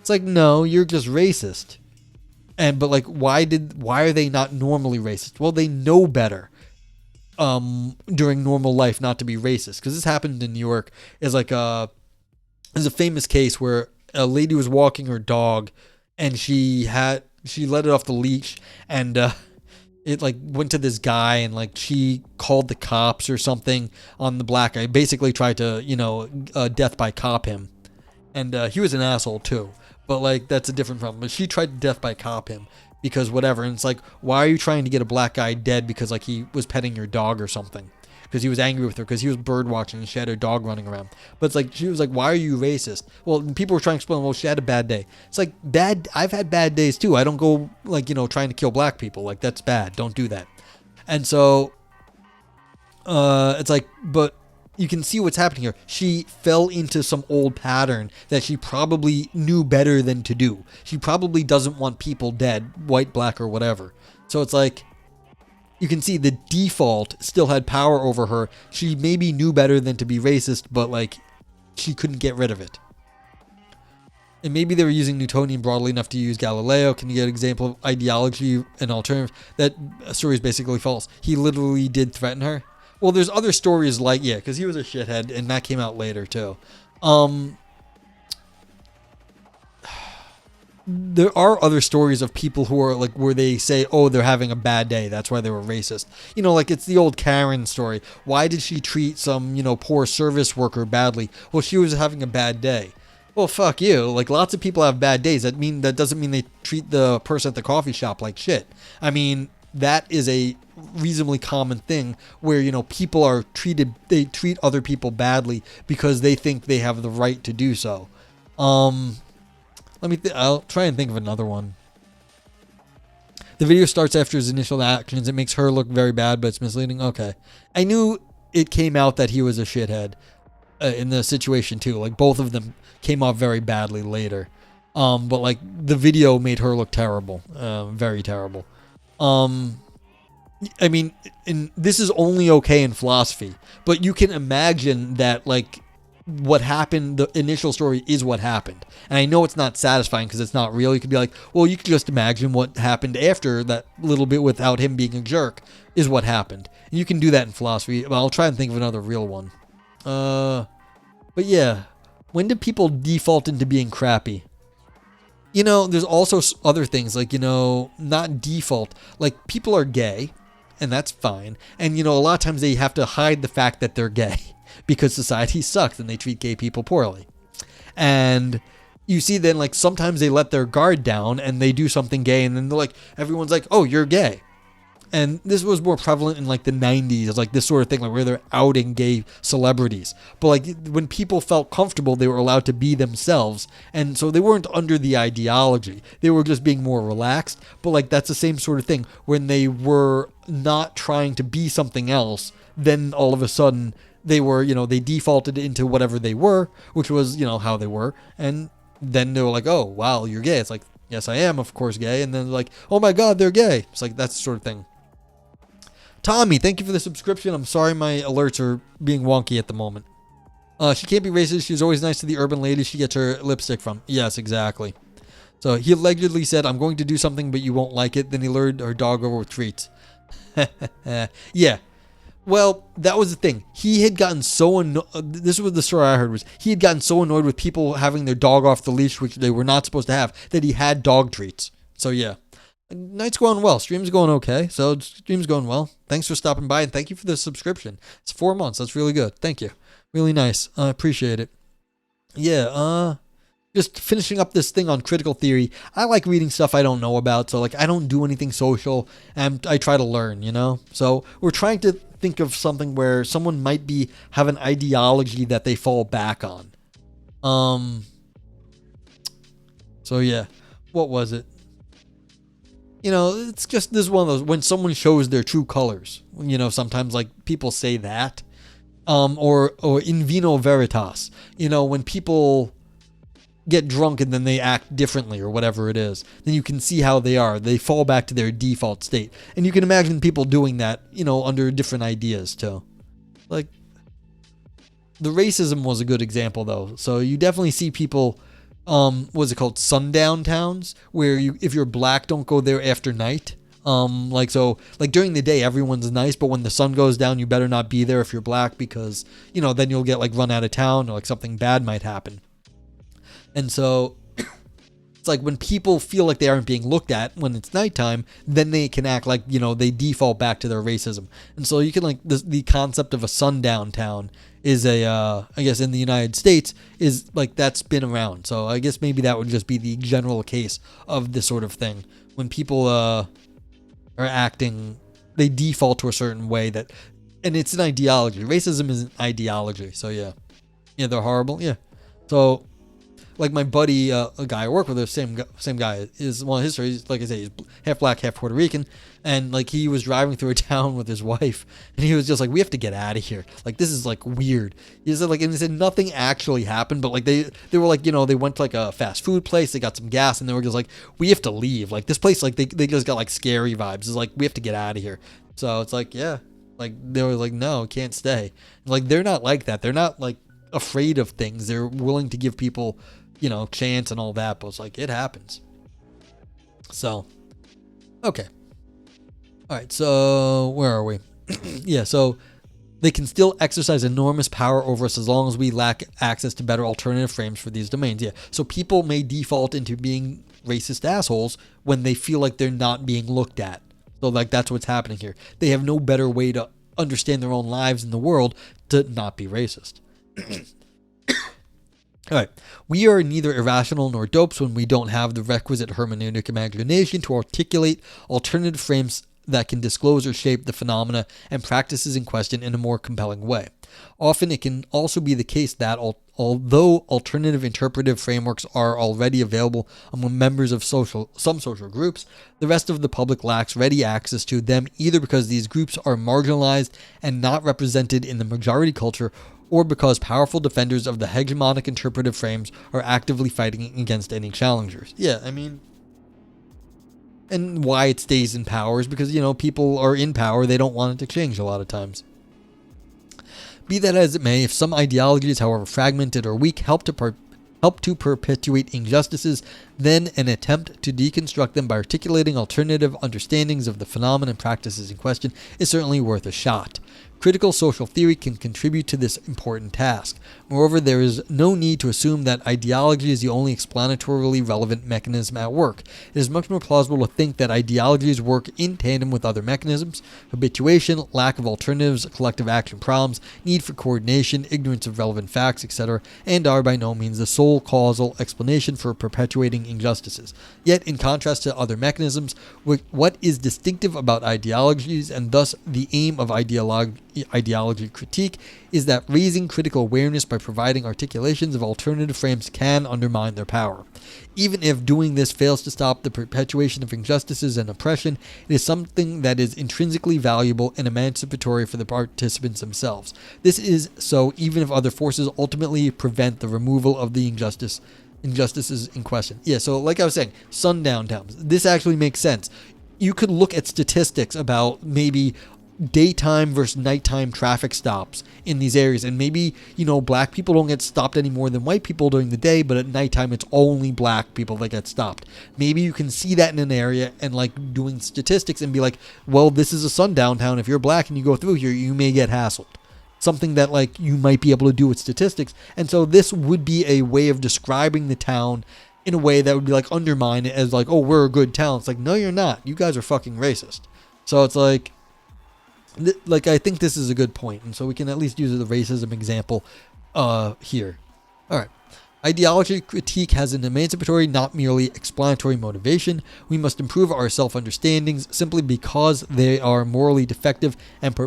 It's like, no, you're just racist. But like, why are they not normally racist? Well, they know better during normal life not to be racist, because this happened in New York. There's a famous case where a lady was walking her dog, and she let it off the leash, and it like went to this guy, and like she called the cops or something on the black guy. Basically tried to death by cop him, and he was an asshole too. But like, that's a different problem. But she tried to death by cop him because whatever. And it's like, why are you trying to get a black guy dead because like he was petting your dog or something? Because he was angry with her because he was bird watching and she had her dog running around. But it's like, she was like, why are you racist? Well, people were trying to explain, well, she had a bad day. It's like, I've had bad days too. I don't go like, trying to kill black people. Like, that's bad. Don't do that. And so it's like, but you can see what's happening here. She fell into some old pattern that she probably knew better than to do. She probably doesn't want people dead, white, black, or whatever. So it's like, you can see the default still had power over her. She maybe knew better than to be racist, but like, she couldn't get rid of it. And maybe they were using Newtonian broadly enough to use Galileo. Can you get an example of ideology and alternative? That story is basically false. He literally did threaten her. Well, there's other stories like, yeah, because he was a shithead, and that came out later too. There are other stories of people who are like, where they say, oh, they're having a bad day, that's why they were racist. Like it's the old Karen story. Why did she treat some, poor service worker badly? Well, she was having a bad day. Well, fuck you. Like, lots of people have bad days. That doesn't mean they treat the person at the coffee shop like shit. I mean, that is a reasonably common thing where, people are they treat other people badly because they think they have the right to do so. I'll try and think of another one. The video starts after his initial actions. It makes her look very bad, but it's misleading. Okay. I knew it came out that he was a shithead in the situation too. Like, both of them came off very badly later. But like, the video made her look terrible. Very terrible. I mean, this is only okay in philosophy, but you can imagine that like what happened, the initial story is what happened. And I know it's not satisfying because it's not real. You could be like, well, you could just imagine what happened after that little bit without him being a jerk is what happened. And you can do that in philosophy. But I'll try and think of another real one. But yeah, when did people default into being crappy? There's also other things like, not default. Like people are gay and that's fine. And, a lot of times they have to hide the fact that they're gay. Because society sucks and they treat gay people poorly. And you see then like sometimes they let their guard down and they do something gay and then they're like, everyone's like, oh, you're gay. And this was more prevalent in like the 90s, like this sort of thing, like where they're outing gay celebrities. But like when people felt comfortable, they were allowed to be themselves. And so they weren't under the ideology. They were just being more relaxed. But like that's the same sort of thing when they were not trying to be something else. Then all of a sudden they were, they defaulted into whatever they were, which was, how they were. And then they were like, oh, wow, you're gay. It's like, yes, I am, of course, gay. And then they're like, oh my God, they're gay. It's like, that's the sort of thing. Tommy, thank you for the subscription. I'm sorry my alerts are being wonky at the moment. She can't be racist. She's always nice to the urban ladies she gets her lipstick from. Yes, exactly. So he allegedly said, I'm going to do something, but you won't like it. Then he lured her dog over with treats. Yeah. Well, that was the thing. He had gotten so annoyed. This was the story I heard was he had gotten so annoyed with people having their dog off the leash, which they were not supposed to have, that he had dog treats. So yeah, night's going well. Stream's going okay. So stream's going well. Thanks for stopping by and thank you for the subscription. It's 4 months. That's really good. Thank you. Really nice. I appreciate it. Yeah. Just finishing up this thing on critical theory. I like reading stuff I don't know about. So like I don't do anything social and I try to learn, So we're trying to think of something where someone might have an ideology that they fall back on. So yeah, what was it? It's just this is one of those when someone shows their true colors. Sometimes like people say that, or in vino veritas. When people get drunk and then they act differently or whatever it is, then you can see how they are. They fall back to their default state. And you can imagine people doing that, under different ideas too. Like, the racism was a good example though. So you definitely see people, what's it called? Sundown towns, where if you're black, don't go there after night. Like during the day, everyone's nice, but when the sun goes down, you better not be there if you're black because, then you'll get like run out of town or like something bad might happen. And so it's like when people feel like they aren't being looked at when it's nighttime, then they can act like, they default back to their racism. And so you can like the concept of a sundown town is I guess in the United States is like that's been around. So I guess maybe that would just be the general case of this sort of thing. When people are acting, they default to a certain way and it's an ideology. Racism is an ideology. So yeah. Yeah, they're horrible. Yeah. So like my buddy, a guy I work with, the same guy, is one of his stories. Like I say, he's half black, half Puerto Rican, and like he was driving through a town with his wife, and he was just like, "We have to get out of here. Like this is like weird." He said and he said nothing actually happened, but like they were like they went to like a fast food place, they got some gas, and they were just like, "We have to leave. Like this place, like they just got like scary vibes. It's like we have to get out of here." So it's like like they were like, "No, can't stay." Like they're not like that. They're not like afraid of things. They're willing to give people chance and all that, but it's like it happens. So okay, all right, so where are we? Yeah, so they can still exercise enormous power over us as long as we lack access to better alternative frames for these domains. Yeah, so people may default into being racist assholes when they feel like they're not being looked at. So like that's what's happening here. They have no better way to understand their own lives in the world to not be racist. All right, we are neither irrational nor dopes when we don't have the requisite hermeneutic imagination to articulate alternative frames that can disclose or shape the phenomena and practices in question in a more compelling way. Often it can also be the case that although alternative interpretive frameworks are already available among members of some social groups, the rest of the public lacks ready access to them either because these groups are marginalized and not represented in the majority culture, or because powerful defenders of the hegemonic interpretive frames are actively fighting against any challengers. Yeah, I mean, and why it stays in power is because, people are in power. They don't want it to change a lot of times. Be that as it may, if some ideologies, however fragmented or weak, help to perpetuate injustices, then an attempt to deconstruct them by articulating alternative understandings of the phenomena and practices in question is certainly worth a shot. Critical social theory can contribute to this important task. Moreover, there is no need to assume that ideology is the only explanatorily relevant mechanism at work. It is much more plausible to think that ideologies work in tandem with other mechanisms: habituation, lack of alternatives, collective action problems, need for coordination, ignorance of relevant facts, etc., and are by no means the sole causal explanation for perpetuating injustices. Yet, in contrast to other mechanisms, what is distinctive about ideologies, and thus the aim of ideology critique, is that raising critical awareness by providing articulations of alternative frames can undermine their power. Even if doing this fails to stop the perpetuation of injustices and oppression, it is something that is intrinsically valuable and emancipatory for the participants themselves. This is so even if other forces ultimately prevent the removal of the injustices in question. Yeah, so like I was saying, sundown towns. This actually makes sense. You could look at statistics about maybe daytime versus nighttime traffic stops in these areas, and maybe, black people don't get stopped any more than white people during the day, but at nighttime it's only black people that get stopped. Maybe you can see that in an area and like doing statistics and be like, well, this is a sundown town. If you're black and you go through here, you may get hassled. Something that like you might be able to do with statistics. And so this would be a way of describing the town in a way that would be like undermine it as like, oh, we're a good town. It's like, no, you're not. You guys are fucking racist. So it's like I think this is a good point, and so we can at least use the racism example here. All right. Ideology critique has an emancipatory, not merely explanatory motivation. We must improve our self-understandings simply because they are morally defective and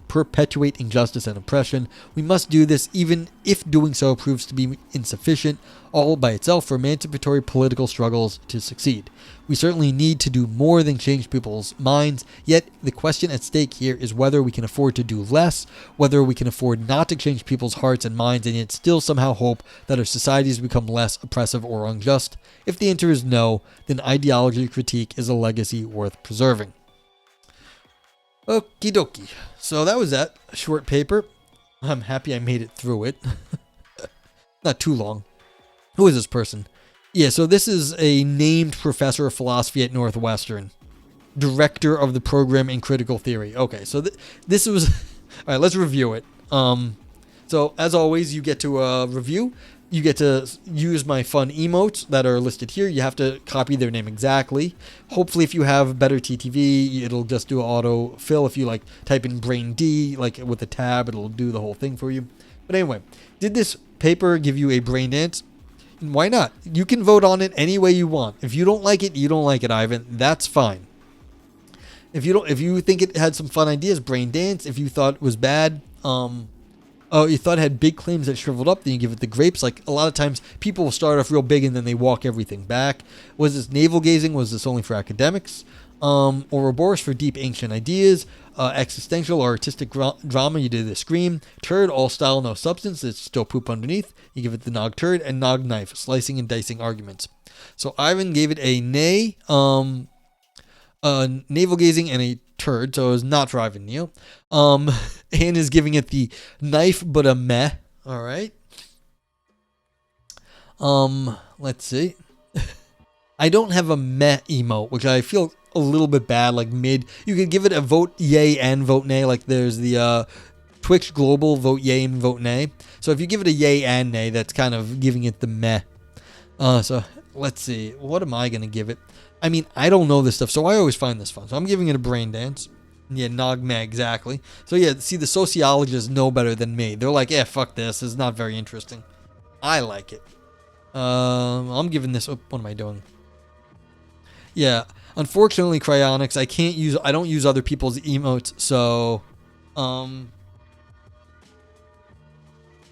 perpetuate injustice and oppression. We must do this even if doing so proves to be insufficient all by itself for emancipatory political struggles to succeed. We certainly need to do more than change people's minds, yet the question at stake here is whether we can afford to do less, whether we can afford not to change people's hearts and minds and yet still somehow hope that our societies become less oppressive or unjust. If the answer is no, then ideology critique is a legacy worth preserving. Okie dokie. So that was that short paper. I'm happy I made it through it. Not too long. Who is this person? Yeah, so this is a named professor of philosophy at Northwestern. Director of the program in critical theory. Okay, so this was... Alright, let's review it. So, as always, you get to review. You get to use my fun emotes that are listed here. You have to copy their name exactly. Hopefully, if you have better TTV, it'll just do auto fill. If you like type in brain D, like with a tab, it'll do the whole thing for you. But anyway, did this paper give you a brain dance? Why not? You can vote on it any way you want. If you don't like it, you don't like it, Ivan. That's fine. If you think it had some fun ideas, brain dance. If you thought it was bad, you thought it had big claims that shriveled up, then you give it the grapes. Like, a lot of times, people will start off real big and then they walk everything back. Was this navel gazing? Was this only for academics? Ouroboros for deep ancient ideas. Existential or artistic drama, you did the scream. Turd, all style, no substance. It's still poop underneath. You give it the nog turd. And nog knife, slicing and dicing arguments. So Ivan gave it a nay, navel gazing, and a turd. So it was not for Ivan Neal. Anne is giving it the knife, but a meh. All right. Let's see. I don't have a meh emote, which I feel a little bit bad, like mid. You could give it a vote yay and vote nay. Like there's the Twitch Global vote yay and vote nay. So if you give it a yay and nay, that's kind of giving it the meh. So let's see. What am I going to give it? I mean, I don't know this stuff, so I always find this fun. So I'm giving it a brain dance. Yeah, nog meh, exactly. So yeah, see, the sociologists know better than me. They're like, yeah, fuck this. It's not very interesting. I like it. I'm giving this... Oh, what am I doing? Yeah, unfortunately, Cryonics, I don't use other people's emotes, so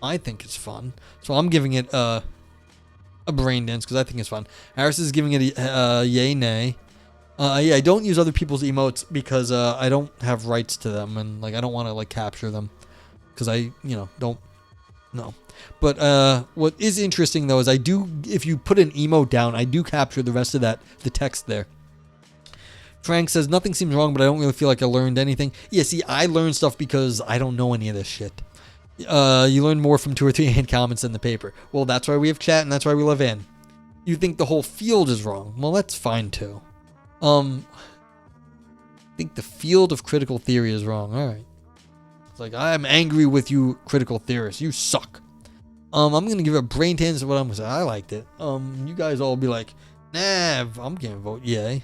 I think it's fun. So I'm giving it a brain dance because I think it's fun. Harris is giving it a yay nay. Yeah, I don't use other people's emotes because I don't have rights to them, and like I don't want to like capture them because I don't know. But what is interesting though is I do, if you put an emote down, I do capture the rest of the text there. Frank says, nothing seems wrong, but I don't really feel like I learned anything. Yeah, see, I learned stuff because I don't know any of this shit. You learn more from 2 or 3 hand comments in the paper. Well, that's why we have chat, and that's why we love in. You think the whole field is wrong. Well, that's fine too. I think the field of critical theory is wrong. All right. It's like, I'm angry with you, critical theorists. You suck. I'm gonna give it a brain tan to what I'm gonna say. I liked it. You guys all be like, nah, I'm gonna vote yay.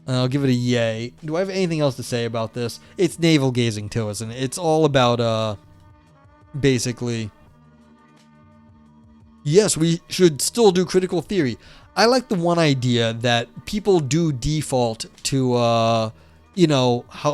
I'll give it a yay. Do I have anything else to say about this? It's navel gazing to us, and it's all about basically, yes, we should still do critical theory. I like the one idea that people do default to how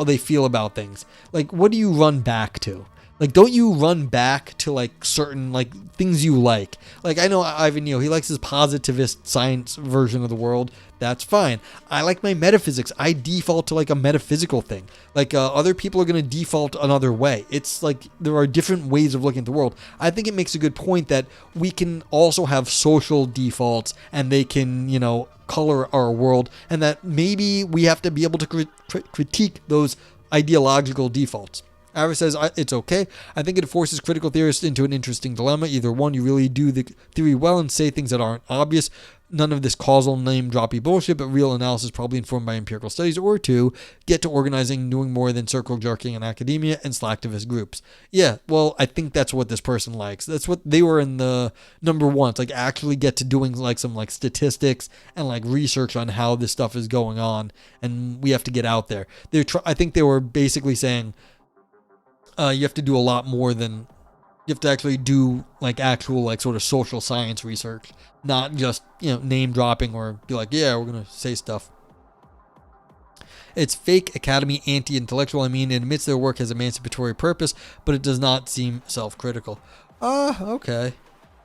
they feel about things. Like, what do you run back to? Like, don't you run back to, like, certain, like, things you like? Like, I know Ivan, he likes his positivist science version of the world. That's fine. I like my metaphysics. I default to, like, a metaphysical thing. Like, other people are going to default another way. It's like there are different ways of looking at the world. I think it makes a good point that we can also have social defaults, and they can, color our world, and that maybe we have to be able to critique those ideological defaults. Ira says, it's okay. I think it forces critical theorists into an interesting dilemma. Either one, you really do the theory well and say things that aren't obvious. None of this causal name-droppy bullshit, but real analysis probably informed by empirical studies. Or two, get to organizing, doing more than circle jerking in academia and slacktivist groups. Yeah, well, I think that's what this person likes. That's what they were in the number one. It's like actually get to doing like some like statistics and like research on how this stuff is going on. And we have to get out there. I think they were basically saying, you have to do a lot more than, you have to actually do like actual like sort of social science research, not just, name dropping or be like, yeah, we're going to say stuff. It's fake academy anti-intellectual. I mean, it admits their work has emancipatory purpose, but it does not seem self-critical. Okay.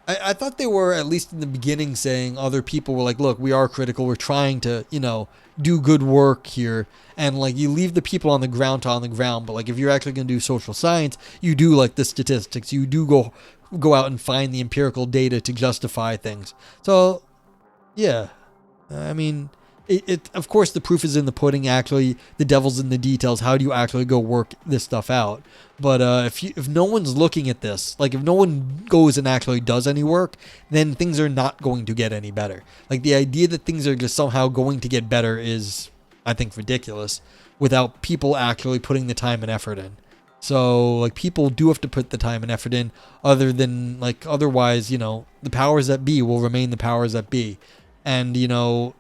I thought they were, at least in the beginning, saying other people were like, look, we are critical. We're trying to, do good work here. And like, you leave the people on the ground to on the ground. But like, if you're actually going to do social science, you do like the statistics. You do go out and find the empirical data to justify things. So, yeah. I mean, it of course, the proof is in the pudding. Actually, the devil's in the details. How do you actually go work this stuff out? But if no one's looking at this, like if no one goes and actually does any work, then things are not going to get any better. Like the idea that things are just somehow going to get better is, I think, ridiculous without people actually putting the time and effort in. So like people do have to put the time and effort in, otherwise, the powers that be will remain the powers that be. And,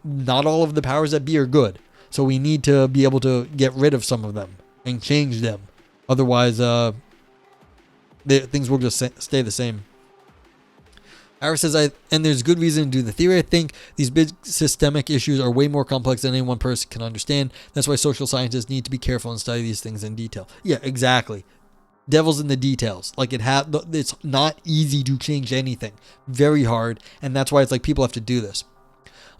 not all of the powers that be are good. So we need to be able to get rid of some of them and change them. Otherwise, things will just stay the same. Ira says, and there's good reason to do the theory. I think these big systemic issues are way more complex than any one person can understand. That's why social scientists need to be careful and study these things in detail. Yeah, exactly. Devil's in the details. Like it's not easy to change anything. Very hard. And that's why it's like people have to do this.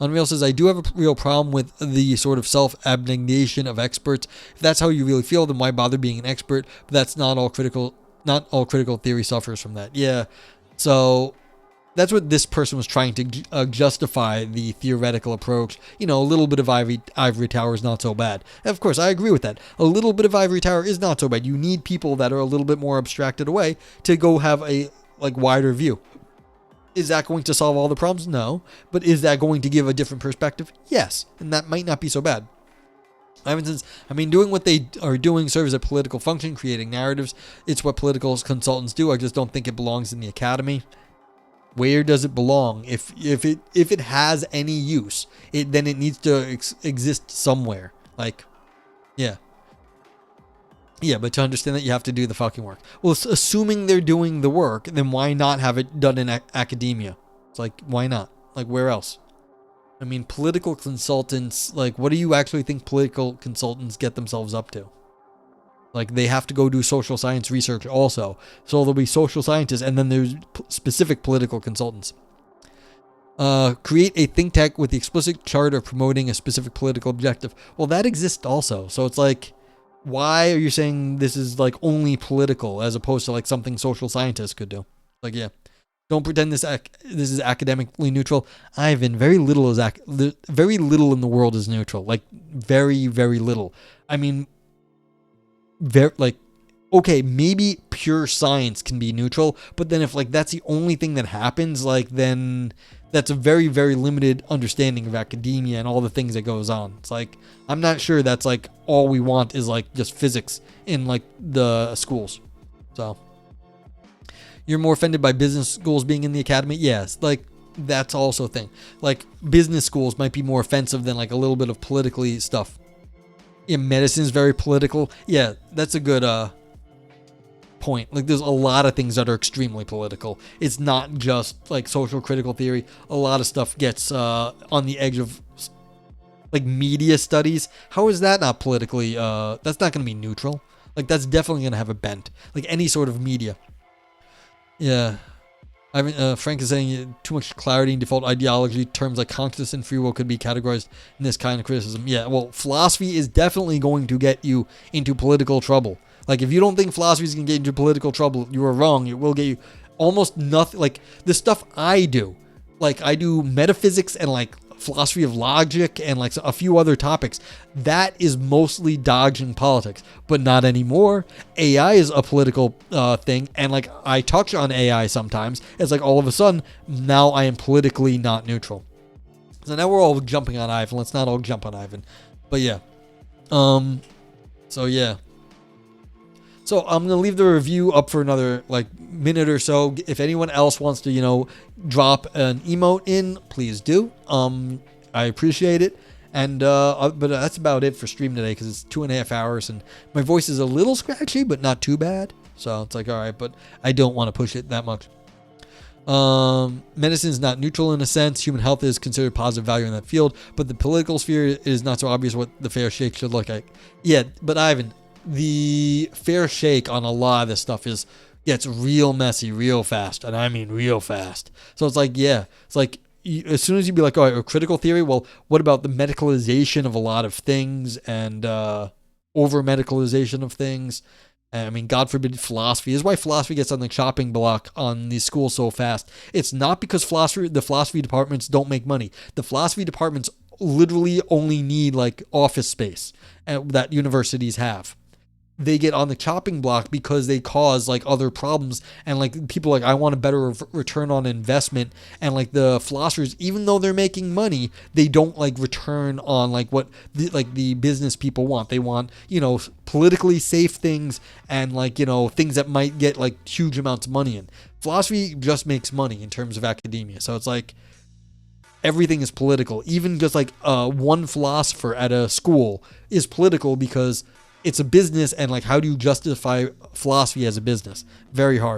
Unreal says, I do have a real problem with the sort of self-abnegation of experts. If that's how you really feel, then why bother being an expert? But that's not all critical theory suffers from that. Yeah. So that's what this person was trying to justify the theoretical approach. A little bit of ivory tower is not so bad. And of course, I agree with that. A little bit of ivory tower is not so bad. You need people that are a little bit more abstracted away to go have a wider view. Is that going to solve all the problems? No. But is that going to give a different perspective? Yes. And that might not be so bad. Ivan says, doing what they are doing serves a political function, creating narratives. It's what political consultants do. I just don't think it belongs in the academy. Where does it belong? If it has any use, then it needs to exist somewhere. Yeah, but to understand that, you have to do the fucking work. Well, assuming they're doing the work, then why not have it done in academia? It's like, why not? Like, where else? Political consultants, what do you actually think political consultants get themselves up to? Like, they have to go do social science research also. So there'll be social scientists, and then there's specific political consultants. Create a think tank with the explicit chart of promoting a specific political objective. Well, that exists also. So it's like, why are you saying this is only political as opposed to something social scientists could do? Yeah, don't pretend this is academically neutral. Ivan, very little in the world is neutral. Very, very little. okay, maybe pure science can be neutral, but then if like that's the only thing that happens, like then that's a very, very limited understanding of academia and all the things that goes on. It's like, I'm not sure that's like all we want is like just physics in like the schools. So you're more offended by business schools being in the academy? Yes, like that's also a thing. Like business schools might be more offensive than like a little bit of politically stuff. Yeah, medicine's very political. Yeah, that's a good point. Like there's a lot of things that are extremely political. It's not just like social critical theory. A lot of stuff gets on the edge of like media studies. How is that not politically that's not going to be neutral? Like that's definitely going to have a bent. Like any sort of media. Yeah. I mean, Frank is saying too much clarity in default ideology. Terms like consciousness and free will could be categorized in this kind of criticism. Yeah, well, philosophy is definitely going to get you into political trouble. Like, if you don't think philosophy is going to get you into political trouble, you are wrong. It will get you almost nothing. Like, the stuff I do, like, I do metaphysics and, like, philosophy of logic and, like, a few other topics. That is mostly dodging politics, but not anymore. AI is a political thing, and, like, I touch on AI sometimes. It's like, all of a sudden, now I am politically not neutral. So now we're all jumping on Ivan. Let's not all jump on Ivan. But, yeah. So, yeah. So I'm going to leave the review up for another like minute or so. If anyone else wants to, you know, drop an emote in, please do. I appreciate it. And but that's about it for stream today because it's 2.5 hours and my voice is a little scratchy, but not too bad. So it's like, all right, but I don't want to push it that much. Medicine is not neutral in a sense. Human health is considered positive value in that field, but the political sphere is not so obvious what the fair shake should look like. Yeah, but Ivan, the fair shake on a lot of this stuff gets real messy real fast, and I mean real fast. So it's like, yeah, it's like as soon as you be like, all right, a critical theory, well, what about the medicalization of a lot of things and over medicalization of things? I mean, God forbid philosophy. This is why philosophy gets on the chopping block on these schools so fast. It's not because the philosophy departments don't make money. The philosophy departments literally only need like office space that universities have. They get on the chopping block because they cause like other problems, and like people like, I want a better return on investment, and like the philosophers, even though they're making money, they don't like return on like what the business people want. They want, you know, politically safe things and like, you know, things that might get like huge amounts of money in. Philosophy just makes money in terms of academia. So it's like everything is political. Even just like one philosopher at a school is political because it's a business, and like, how do you justify philosophy as a business? Very hard.